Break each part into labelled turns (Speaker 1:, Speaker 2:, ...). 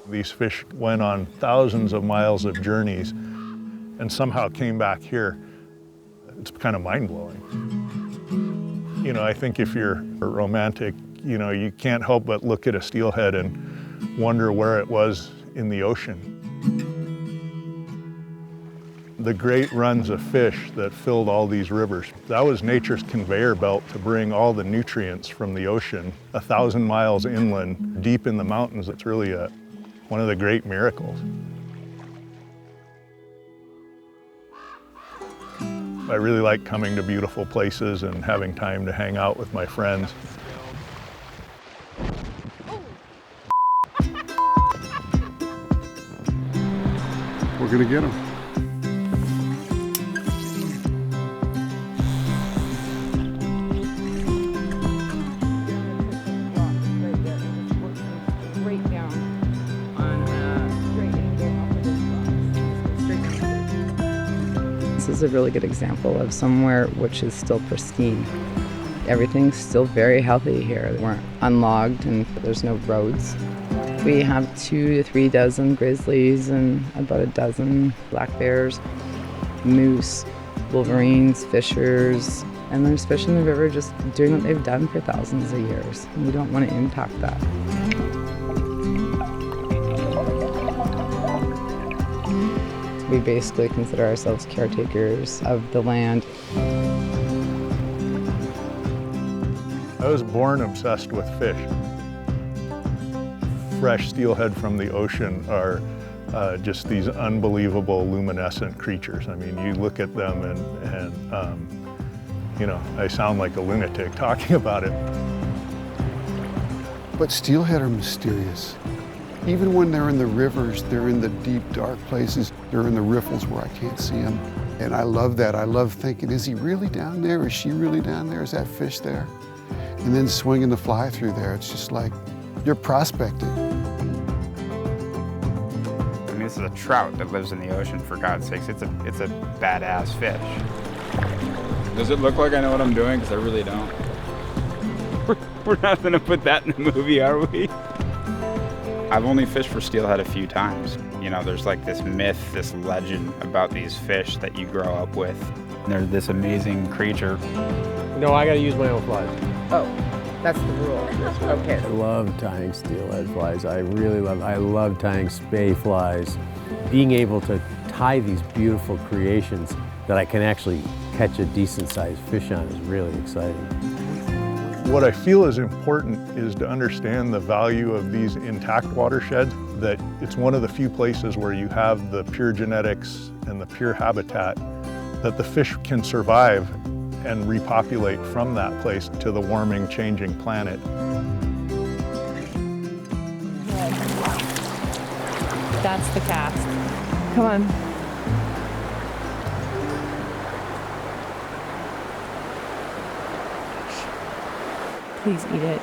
Speaker 1: These fish went on thousands of miles of journeys and somehow came back here. It's kind of mind-blowing. You know, I think if you're a romantic, you know, you can't help but look at a steelhead and wonder where it was in the ocean. The great runs of fish that filled all these rivers, that was nature's conveyor belt to bring all the nutrients from the ocean 1,000 miles inland, deep in the mountains. It's really one of the great miracles. I really like coming to beautiful places and having time to hang out with my friends.
Speaker 2: We're gonna get them.
Speaker 3: This is a really good example of somewhere which is still pristine. Everything's still very healthy here. We're unlogged and there's no roads. We have 2 to 3 dozen grizzlies and about a dozen black bears, moose, wolverines, fishers, and there's fish in the river just doing what they've done for thousands of years. And we don't want to impact that. We basically consider ourselves caretakers of the land.
Speaker 1: I was born obsessed with fish. Fresh steelhead from the ocean are just these unbelievable luminescent creatures. I mean, you look at them and you know, I sound like a lunatic talking about it.
Speaker 2: But steelhead are mysterious. Even when they're in the rivers, they're in the deep, dark places. They're in the riffles where I can't see them. And I love that. I love thinking, is he really down there? Is she really down there? Is that fish there? And then swinging the fly through there, it's just like you're prospecting.
Speaker 4: I mean, this is a trout that lives in the ocean, for God's sakes. It's a badass fish. Does it look like I know what I'm doing? Because I really don't. We're not going to put that in the movie, are we? I've only fished for steelhead a few times. You know, there's like this myth, this legend about these fish that you grow up with. And they're this amazing creature.
Speaker 5: No, I gotta use my own flies.
Speaker 3: Oh, that's the rule. Okay.
Speaker 5: I love tying steelhead flies. I love tying spay flies. Being able to tie these beautiful creations that I can actually catch a decent sized fish on is really exciting.
Speaker 1: What I feel is important is to understand the value of these intact watersheds, that it's one of the few places where you have the pure genetics and the pure habitat, that the fish can survive and repopulate from that place to the warming, changing planet.
Speaker 6: That's the cast.
Speaker 3: Come on.
Speaker 6: Please eat it.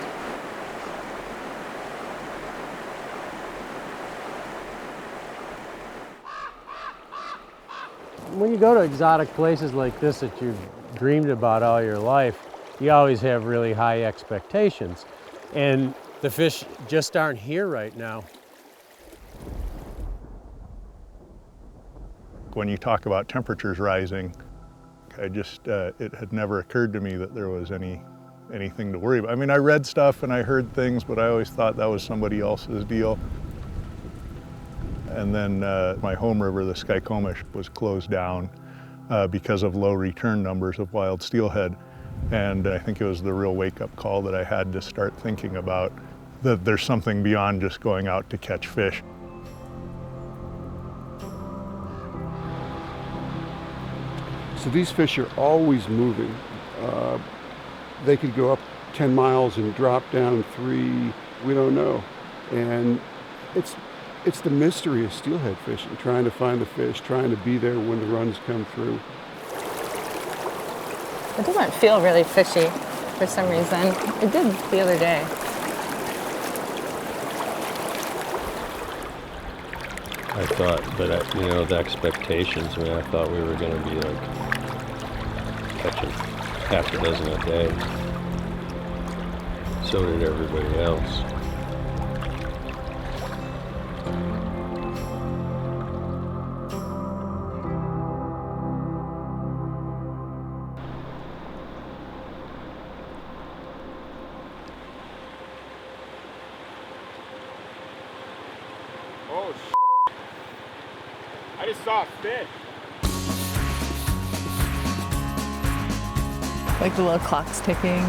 Speaker 5: When you go to exotic places like this that you've dreamed about all your life, you always have really high expectations. And the fish just aren't here right now.
Speaker 1: When you talk about temperatures rising, it had never occurred to me that there was anything to worry about. I mean, I read stuff and I heard things, but I always thought that was somebody else's deal. And then my home river, the Skykomish, was closed down because of low return numbers of wild steelhead. And I think it was the real wake-up call that I had to start thinking about that there's something beyond just going out to catch fish.
Speaker 2: So these fish are always moving. They could go up 10 miles and drop down 3, we don't know. And it's the mystery of steelhead fishing, trying to find the fish, trying to be there when the runs come through.
Speaker 6: It doesn't feel really fishy for some reason. It did the other day.
Speaker 7: I thought, but you know, the expectations, I mean, I thought we were going to be like catching half a dozen a day. So did everybody else.
Speaker 4: Oh, I just saw a fish.
Speaker 6: Like the little clock's ticking.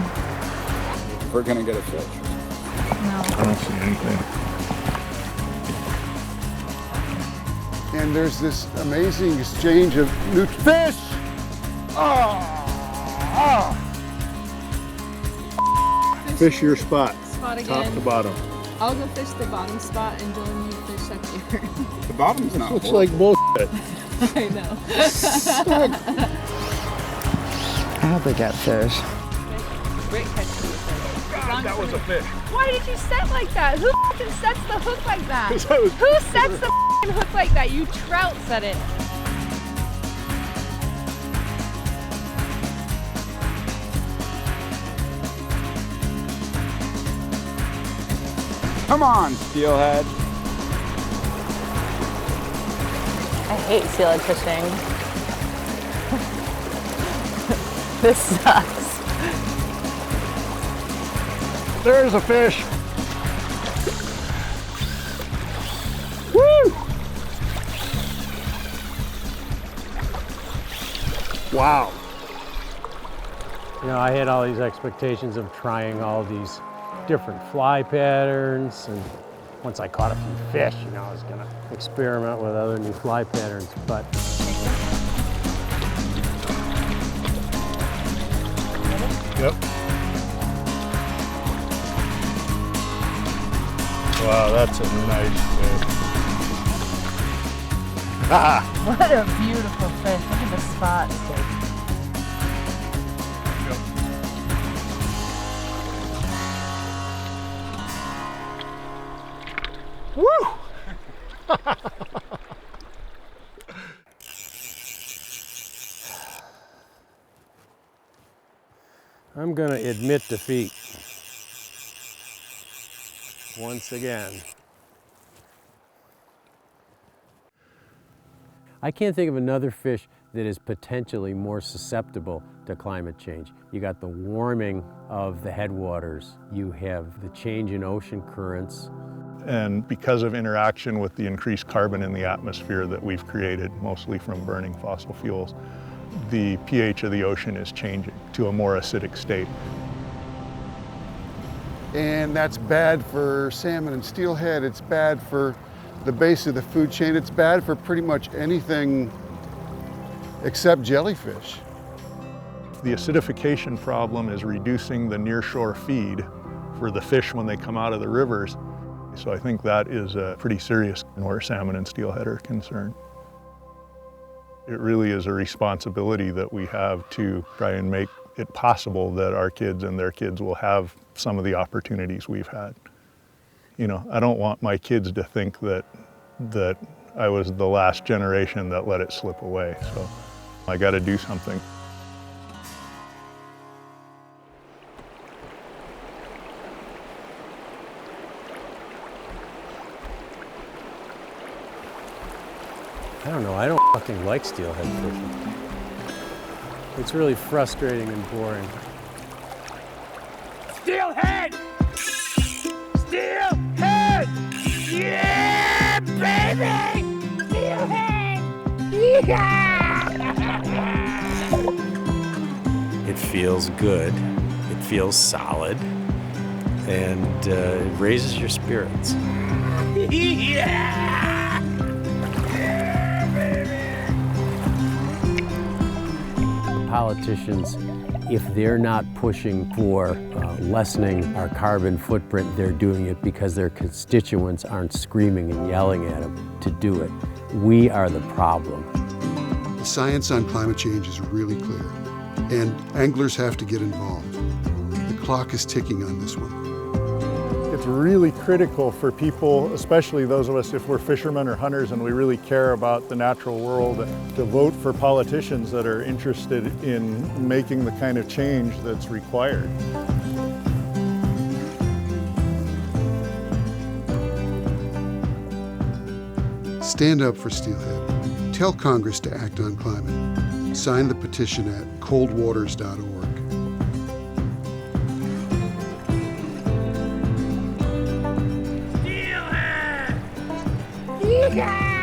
Speaker 4: We're gonna get a fish.
Speaker 6: No.
Speaker 1: I don't see anything.
Speaker 2: And there's this amazing exchange of new fish.
Speaker 1: Fish your spot,
Speaker 8: Spot
Speaker 1: top
Speaker 8: again.
Speaker 1: to bottom.
Speaker 8: I'll go fish the bottom spot and Dylan, you fish up here.
Speaker 4: The bottom's not
Speaker 1: Looks
Speaker 4: horrible.
Speaker 1: like bullshit.
Speaker 8: I know.
Speaker 3: I hope we get fish.
Speaker 8: Great catch for the fish.
Speaker 1: God, that was a fish.
Speaker 9: Why did you set like that? Who f***ing sets the hook like that?
Speaker 1: 'Cause I was-
Speaker 9: Who sets the f***ing hook like that? You trout set it.
Speaker 4: Come on, steelhead.
Speaker 6: I hate steelhead fishing. This sucks.
Speaker 1: There's a fish. Woo! Wow.
Speaker 5: You know, I had all these expectations of trying all these different fly patterns, and once I caught a few fish, you know, I was gonna experiment with other new fly patterns, but
Speaker 1: Yep. Wow, that's a nice fish.
Speaker 9: What a beautiful fish. Look at the spots.
Speaker 5: I'm gonna admit defeat. Once again. I can't think of another fish that is potentially more susceptible to climate change. You got the warming of the headwaters. You have the change in ocean currents.
Speaker 1: And because of interaction with the increased carbon in the atmosphere that we've created, mostly from burning fossil fuels, the pH of the ocean is changing to a more acidic state.
Speaker 2: And that's bad for salmon and steelhead. It's bad for the base of the food chain. It's bad for pretty much anything except jellyfish.
Speaker 1: The acidification problem is reducing the nearshore feed for the fish when they come out of the rivers. So I think that is pretty serious where salmon and steelhead are concerned. It really is a responsibility that we have to try and make it possible that our kids and their kids will have some of the opportunities we've had. You know, I don't want my kids to think that I was the last generation that let it slip away. So I got to do something.
Speaker 5: I don't know, I don't fucking like steelhead fishing. It's really frustrating and boring.
Speaker 9: Steelhead! Steelhead! Yeah, baby! Steelhead! Yeah!
Speaker 5: It feels good, it feels solid, and it raises your spirits.
Speaker 9: Yeah!
Speaker 5: Politicians, if they're not pushing for lessening our carbon footprint, they're doing it because their constituents aren't screaming and yelling at them to do it. We are the problem.
Speaker 2: The science on climate change is really clear, and anglers have to get involved. The clock is ticking on this one.
Speaker 1: It's really critical for people, especially those of us if we're fishermen or hunters and we really care about the natural world, to vote for politicians that are interested in making the kind of change that's required.
Speaker 2: Stand up for steelhead. Tell Congress to act on climate. Sign the petition at coldwaters.org.
Speaker 9: Yeah!